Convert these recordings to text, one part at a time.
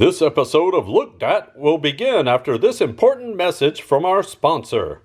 This episode of Looked At will begin after this important message from our sponsor.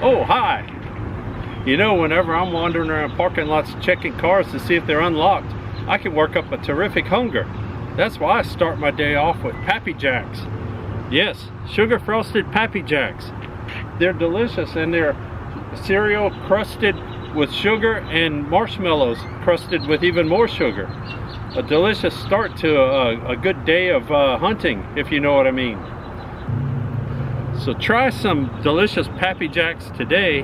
Oh, hi! You know, whenever I'm wandering around parking lots checking cars to see if they're unlocked, I can work up a terrific hunger. That's why I start my day off with Pappy Jacks. Yes, sugar frosted Pappy Jacks. They're delicious and they're cereal crusted with sugar and marshmallows crusted with even more sugar. A delicious start to a good day of hunting, if you know what I mean. So try some delicious Pappy Jacks today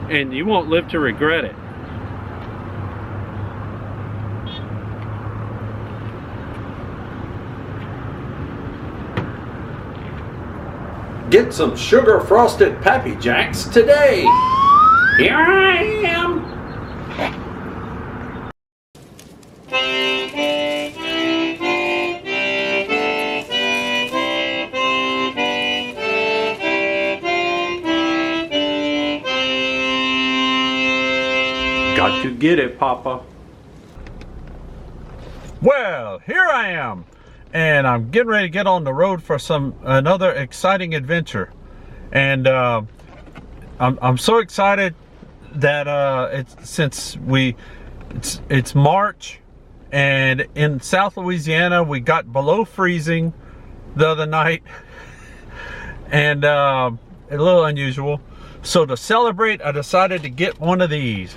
and you won't live to regret it. Get some sugar frosted Pappy Jacks today. Here I am. Got to get it, Papa. Well, here I am, and I'm getting ready to get on the road for another exciting adventure. And I'm so excited that it's March, and in South Louisiana we got below freezing the other night, and a little unusual. So to celebrate, I decided to get one of these.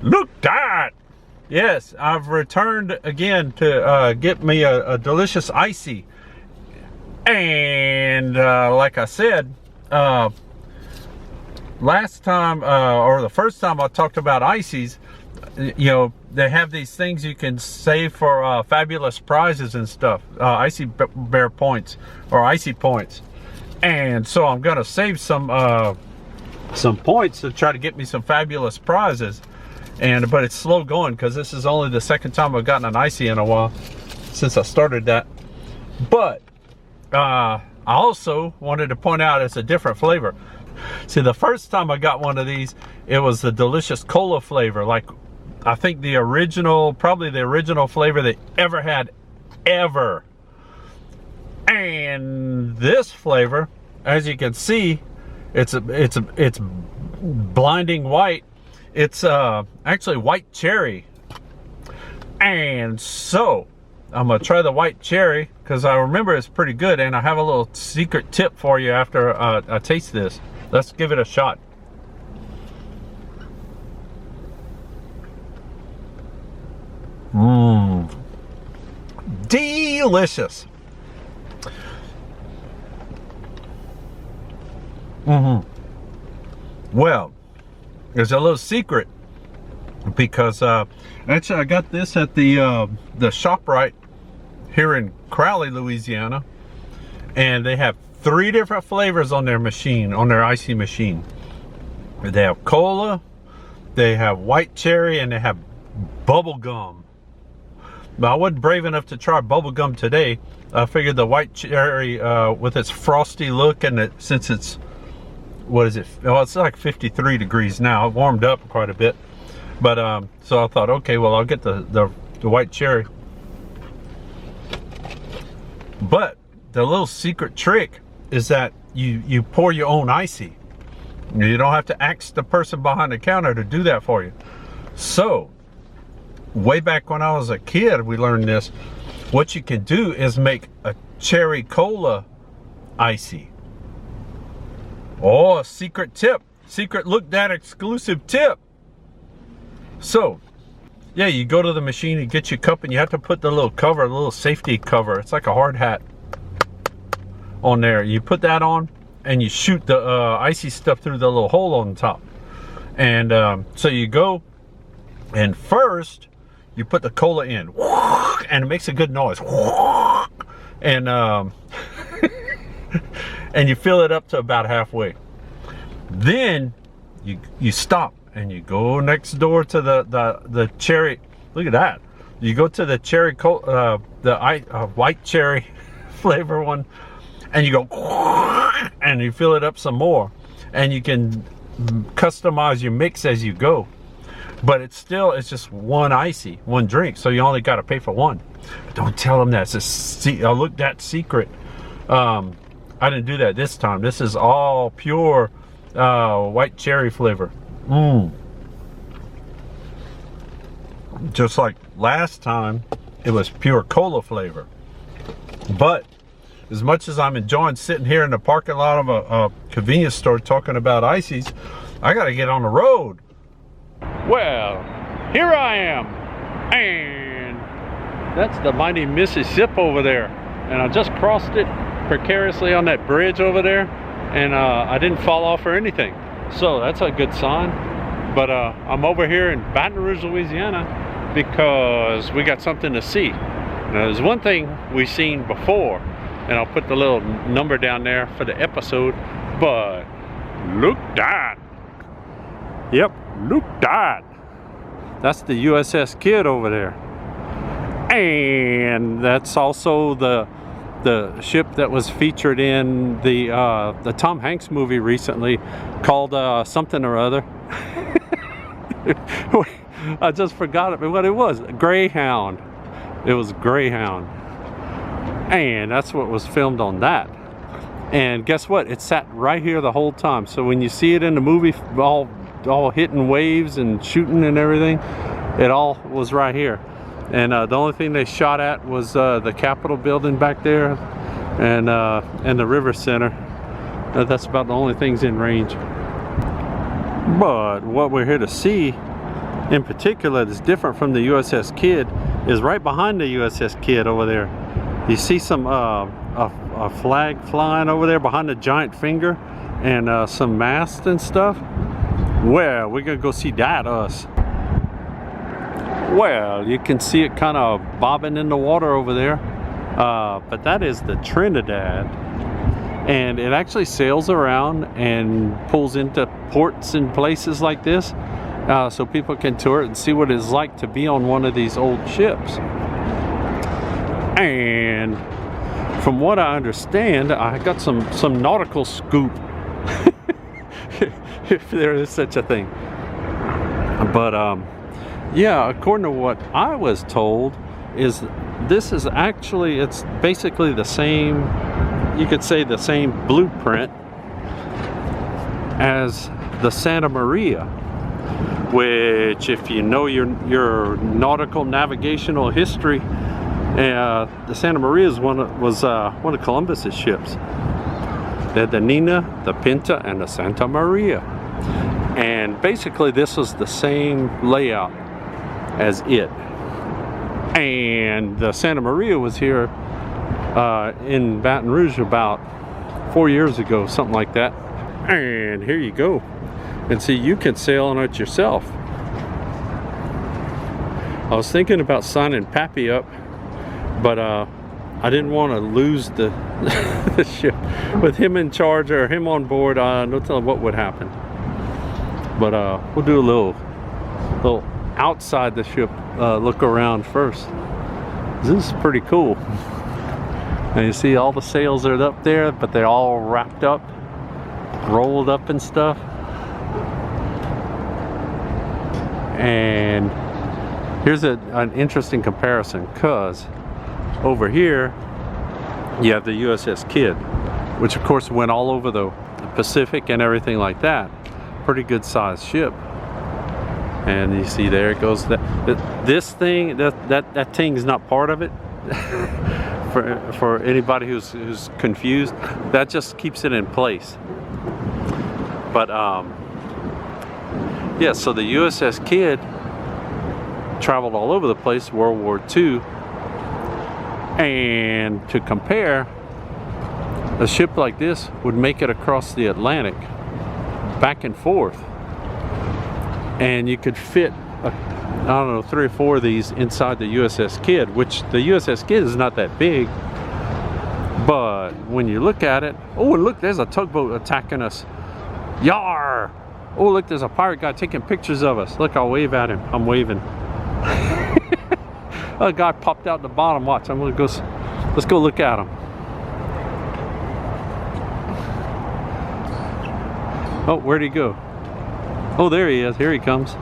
Look that! Yes, I've returned again to get me a delicious icy. And like I said, last time, or the first time I talked about ices, you know, they have these things you can save for fabulous prizes and stuff. Icy bear points or icy points. And so I'm gonna save some points to try to get me some fabulous prizes. But it's slow going because this is only the second time I've gotten an icy in a while since I started that. But I also wanted to point out it's a different flavor. See, the first time I got one of these, it was the delicious cola flavor. Like, I think probably the original flavor they ever had, ever. And this flavor, as you can see, it's blinding white. It's actually white cherry. And so I'm gonna try the white cherry because I remember it's pretty good, and I have a little secret tip for you after I taste this. Let's give it a shot. Delicious. Well, there's a little secret because actually I got this at the ShopRite here in Crowley, Louisiana, and they have 3 different flavors on their machine, on their icy machine. They have cola, they have white cherry, and they have bubble gum. But I wasn't brave enough to try bubble gum today. I figured the white cherry with its frosty look, and since it's, what is it? Well, it's like 53 degrees now. It warmed up quite a bit. But so I thought, okay, well, I'll get the white cherry. But the little secret trick is that you pour your own icy. You don't have to ask the person behind the counter to do that for you. So way back when I was a kid, we learned this. What you can do is make a cherry cola icy. Oh, a secret tip. Secret Looked At exclusive tip. So, yeah, you go to the machine, you get your cup, and you have to put the little cover, the little safety cover. It's like a hard hat on there. You put that on, and you shoot the icy stuff through the little hole on the top. And so you go, and first, you put the cola in, and it makes a good noise. And and you fill it up to about halfway. Then you stop and you go next door to the cherry. Look at that. You go to the cherry white cherry flavor one, and you go and you fill it up some more, and you can customize your mix as you go. But it's just one icy, one drink, so you only got to pay for one. Don't tell them that. Look, that's secret. I didn't do that this time. This is all pure white cherry flavor. Just like last time, it was pure cola flavor. But as much as I'm enjoying sitting here in the parking lot of a convenience store talking about ices, I got to get on the road. Well, here I am, and that's the mighty Mississippi over there, and I just crossed it precariously on that bridge over there, and I didn't fall off or anything, so that's a good sign. But I'm over here in Baton Rouge, Louisiana, because we got something to see. Now, there's one thing we've seen before, and I'll put the little number down there for the episode, but look that. Yep, look that. That's the USS Kidd over there. And that's also the ship that was featured in the Tom Hanks movie recently called something or other. I just forgot what it was. Greyhound. It was Greyhound. And that's what was filmed on that. And guess what? It sat right here the whole time. So when you see it in the movie all hitting waves and shooting and everything, it all was right here. And the only thing they shot at was the Capitol building back there and the River Center. That's about the only things in range. But what we're here to see in particular that's different from the USS Kidd is right behind the USS Kidd over there. You see some a flag flying over there behind the giant finger and some masts and stuff. Well, we're gonna go see that, us. Well, you can see it kind of bobbing in the water over there, but that is the Trinidad, and it actually sails around and pulls into ports and places like this, so people can tour it and see what it's like to be on one of these old ships. And from what I understand, I got some nautical scoop. If there is such a thing. But yeah, according to what I was told, is this is actually, it's basically the same, you could say the same blueprint as the Santa Maria, which, if you know your nautical navigational history, the Santa Maria was one of Columbus's ships. They had the Nina, the Pinta, and the Santa Maria. And basically this was the same layout as it. And the Santa Maria was here in Baton Rouge about 4 years ago, something like that. And here you go. And see, you can sail on it yourself. I was thinking about signing Pappy up, but I didn't want to lose the, the ship. With him in charge or him on board, no telling what would happen. But we'll do a little outside the ship look around first. This is pretty cool. And you see all the sails are up there, but they're all wrapped up, rolled up and stuff. And here's an interesting comparison, because over here you have the USS Kidd, which of course went all over the Pacific and everything like that. Pretty good sized ship. And you see there it goes, this thing, that thing is not part of it. for anybody who's confused, that just keeps it in place. But yeah, so the USS Kidd traveled all over the place, World War II. And to compare, a ship like this would make it across the Atlantic back and forth, and you could fit I don't know, 3 or 4 of these inside the USS Kidd, which the USS Kidd is not that big, but when you look at it, oh, and look, there's a tugboat attacking us. Yar! Oh, look, there's a pirate guy taking pictures of us. Look, I'll wave at him. I'm waving. A guy popped out the bottom. Watch, I'm gonna go, let's go look at him. Oh, where'd he go? Oh, there he is. Here he comes.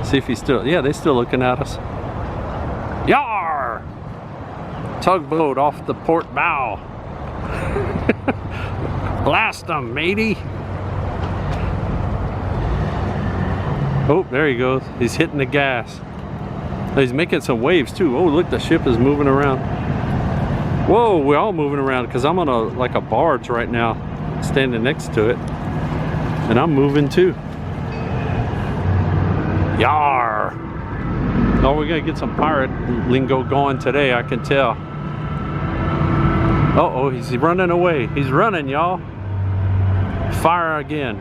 See if he's still, yeah, they're still looking at us. Yar! Tugboat off the port bow. Blast them, matey. Oh, there he goes. He's hitting the gas. He's making some waves too. Oh, look, the ship is moving around. Whoa, we're all moving around because I'm on like a barge right now, standing next to it. And I'm moving too. Yar! Oh, we're gonna get some pirate lingo going today, I can tell. Uh-oh, he's running away. He's running, y'all. Fire again.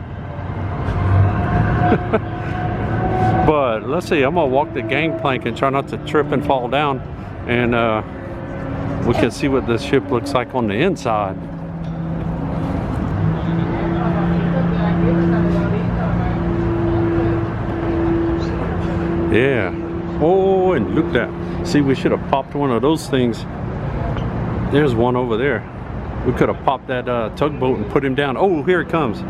But let's see, I'm gonna walk the gangplank and try not to trip and fall down, and we can see what this ship looks like on the inside. Yeah. Oh, and look at that. See, we should have popped one of those things. There's one over there. We could have popped that tugboat and put him down. Oh, here it comes.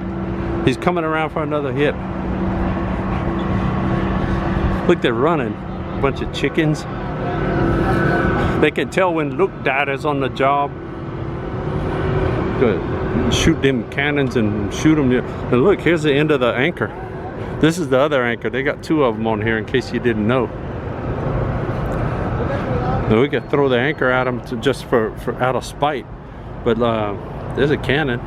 He's coming around for another hit. Look, they're running. A bunch of chickens. They can tell when Look Dad is on the job. Good. Shoot them cannons and shoot them. And look, here's the end of the anchor. This is the other anchor. They got two of them on here in case you didn't know. Now we could throw the anchor at them just for out of spite. But there's a cannon.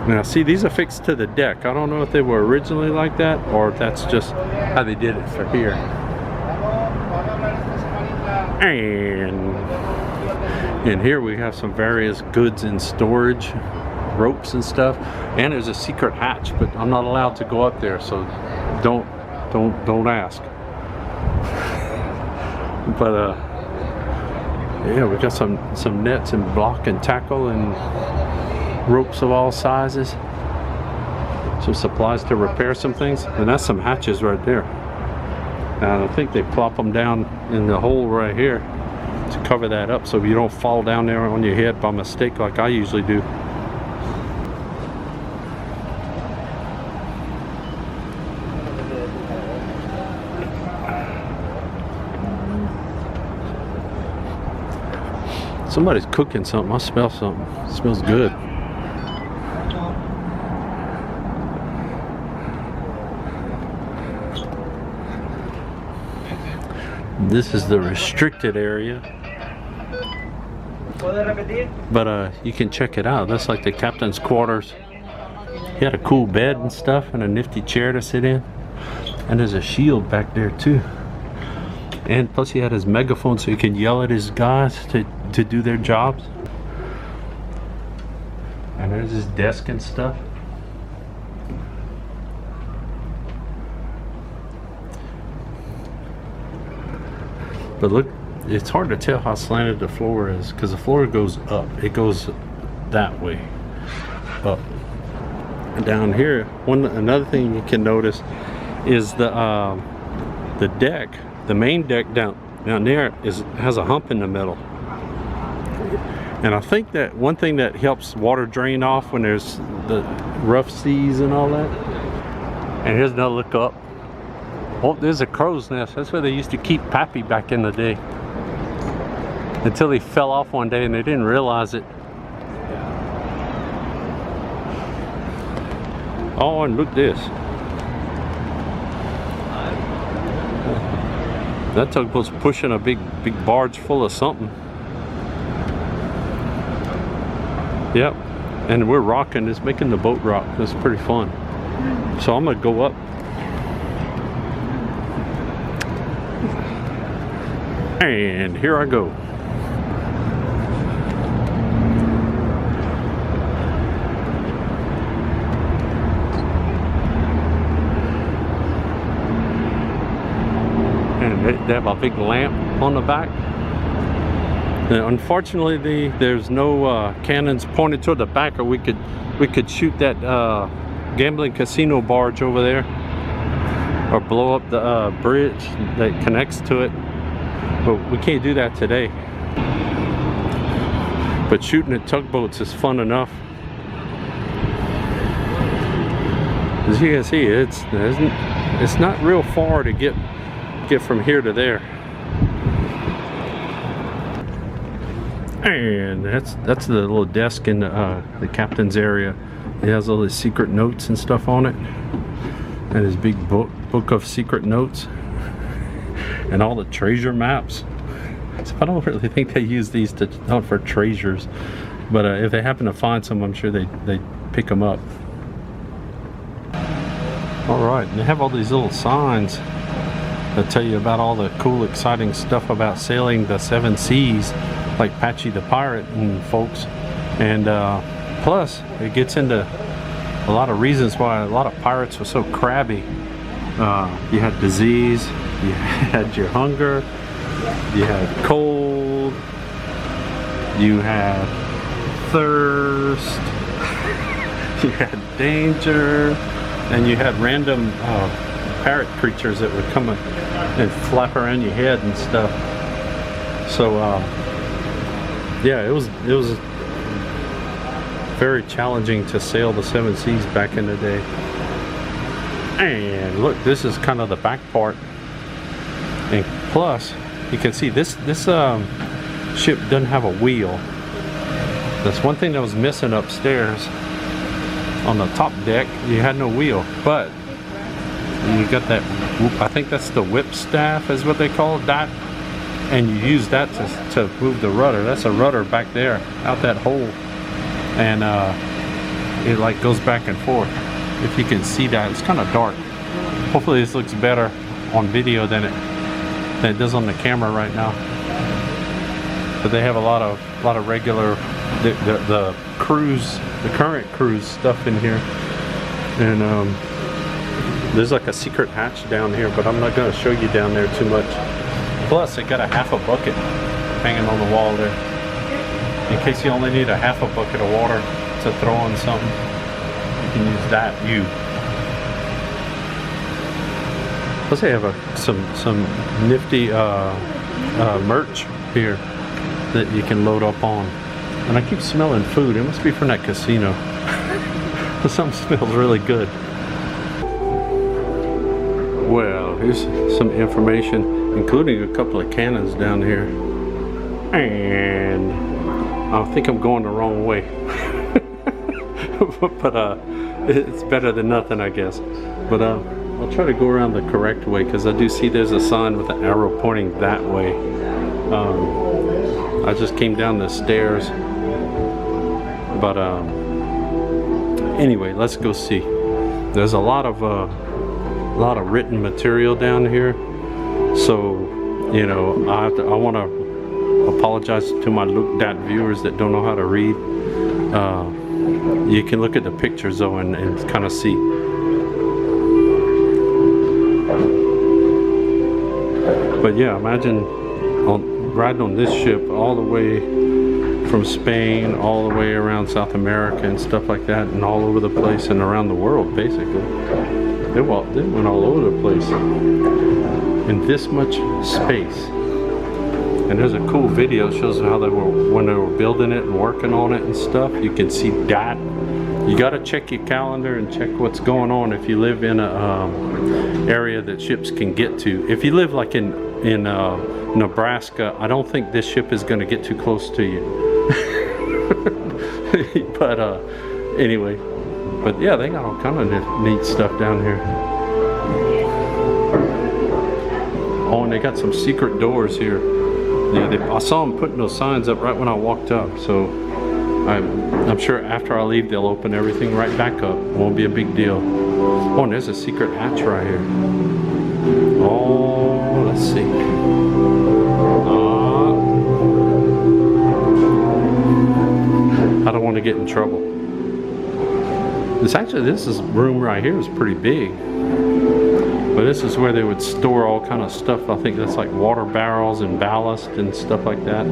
Now see, these are fixed to the deck. I don't know if they were originally like that or if that's just how they did it for here. And here we have some various goods in storage, ropes and stuff, and there's a secret hatch, but I'm not allowed to go up there, so don't ask. But yeah, we got some nets and block and tackle and ropes of all sizes, some supplies to repair some things, and that's some hatches right there. And I think they plop them down in the hole right here to cover that up so you don't fall down there on your head by mistake like I usually do. Somebody's cooking something. I smell something. It smells good. This is the restricted area. But you can check it out. That's like the captain's quarters. He had a cool bed and stuff and a nifty chair to sit in. And there's a shield back there too. And plus he had his megaphone so he can yell at his guys to do their jobs. And there's his desk and stuff. But look, it's hard to tell how slanted the floor is because the floor goes up. It goes that way, up. And down here, another thing you can notice is the deck. The main deck down there has a hump in the middle. And I think that one thing that helps water drain off when there's the rough seas and all that. And here's another look up. Oh, there's a crow's nest. That's where they used to keep Pappy back in the day. Until he fell off one day and they didn't realize it. Oh, and look this. That tugboat's pushing a big barge full of something. Yep, and we're rocking. It's making the boat rock. It's pretty fun. So I'm gonna go up. And here I go. And they have a big lamp on the back. And unfortunately, there's no cannons pointed toward the back, or we could shoot that gambling casino barge over there, or blow up the bridge that connects to it. But we can't do that today. But shooting at tugboats is fun enough. As you can see, it's not real far to get from here to there. And that's the little desk in the captain's area. It has all his secret notes and stuff on it, and his big book of secret notes, and all the treasure maps. So I don't really think they use these not for treasures, but if they happen to find some, I'm sure they pick them up. All right, and they have all these little signs that tell you about all the cool, exciting stuff about sailing the seven seas, like Patchy the Pirate and folks. And plus, it gets into a lot of reasons why a lot of pirates were so crabby. You had disease, you had your hunger, you had cold, you had thirst, you had danger, and you had random parrot creatures that would come and flap around your head and stuff. So yeah, it was very challenging to sail the seven seas back in the day. And look, this is kind of the back part, and plus you can see this ship doesn't have a wheel. That's one thing that was missing upstairs. On the top deck, you had no wheel, but you got that, I think that's the whip staff is what they call that, and you use that to move the rudder. That's a rudder back there, out that hole, and it like goes back and forth. If you can see that, it's kind of dark. Hopefully this looks better on video than it does on the camera right now. But they have a lot of regular the cruise, the current cruise stuff in here, and there's like a secret hatch down here, but I'm not going to show you down there too much. Plus, it got a half a bucket hanging on the wall there, in case you only need a half a bucket of water to throw on something. You can use that. Plus, they have some nifty merch here that you can load up on. And I keep smelling food. It must be from that casino. Something smells really good. Well, here's some information, including a couple of cannons down here. And I think I'm going the wrong way. But it's better than nothing, I guess. But I'll try to go around the correct way, because I do see there's a sign with an arrow pointing that way. I just came down the stairs. But anyway, let's go see. There's a lot of written material down here, so you know I want to apologize to my looked at viewers that don't know how to read. You can look at the pictures though and kind of see. But yeah, imagine riding on this ship all the way from Spain all the way around South America and stuff like that, and all over the place and around the world basically. They went all over the place in this much space. And there's a cool video that shows how they were when they were building it and working on it and stuff. You can see that. You got to check your calendar and check what's going on if you live in a area that ships can get to. If you live like in Nebraska, I don't think this ship is going to get too close to you. But anyway, but yeah, they got all kind of neat stuff down here. Oh, and they got some secret doors here. Yeah, I saw them putting those signs up right when I walked up, so I'm sure after I leave they'll open everything right back up. It won't be a big deal. Oh, and there's a secret hatch right here. Oh, let's see. I don't want to get in trouble. This room right here is pretty big. But this is where they would store all kind of stuff. I think that's like water barrels and ballast and stuff like that.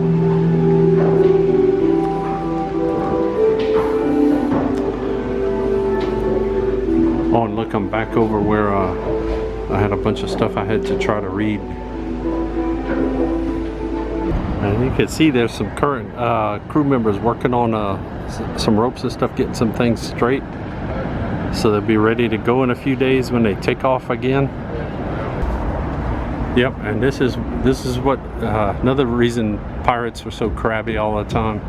Oh, and look, I'm back over where I had a bunch of stuff I had to try to read. And you can see there's some current crew members working on some ropes and stuff, getting some things straight. so they'll be ready to go in a few days when they take off again. Yep, and this is what another reason pirates were so crabby all the time.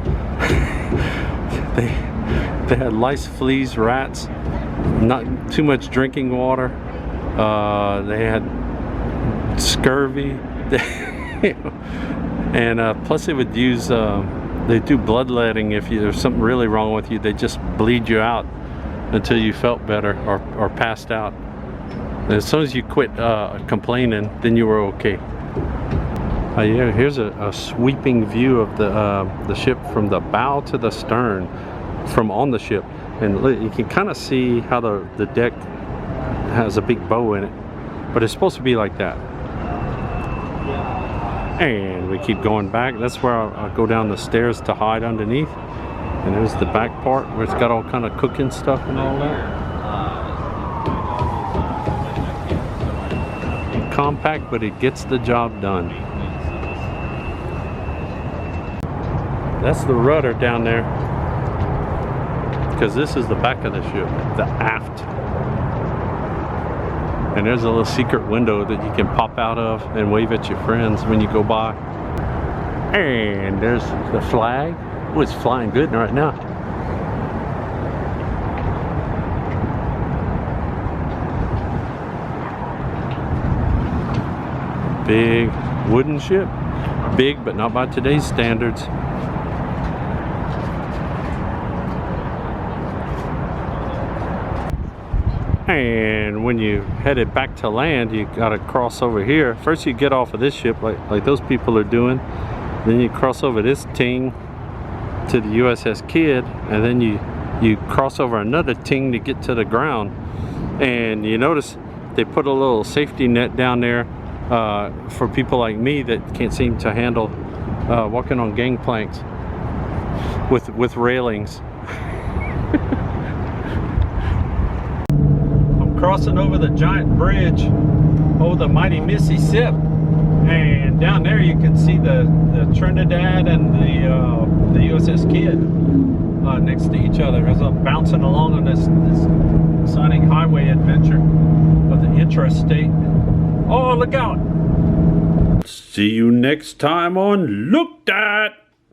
They had lice, fleas, rats, not too much drinking water. They had scurvy, and plus they would use they do bloodletting. If there's something really wrong with you, they just bleed you out until you felt better or passed out. And as soon as you quit complaining, then you were okay. Yeah, here's a sweeping view of the ship from the bow to the stern, from on the ship, and you can kind of see how the deck has a big bow in it, but it's supposed to be like that. And we keep going back. That's where I'll go down the stairs to hide underneath. And there's the back part where it's got all kind of cooking stuff and all that. Compact, but it gets the job done. That's the rudder down there, because this is the back of the ship, the aft. And there's a little secret window that you can pop out of and wave at your friends when you go by. And there's the flag. Oh, it's flying good right now. Big wooden ship. Big, but not by today's standards. And when you headed back to land, you gotta cross over here. First you get off of this ship like those people are doing. Then you cross over this ting to the USS Kidd, and then you cross over another ting to get to the ground. And you notice they put a little safety net down there for people like me that can't seem to handle walking on gangplanks with railings. I'm crossing over the giant bridge over the mighty Mississippi, and down there you can see the Trinidad and the USS Kidd next to each other as I'm bouncing along on this exciting highway adventure of the intrastate. Oh, look out! See you next time on Looked At.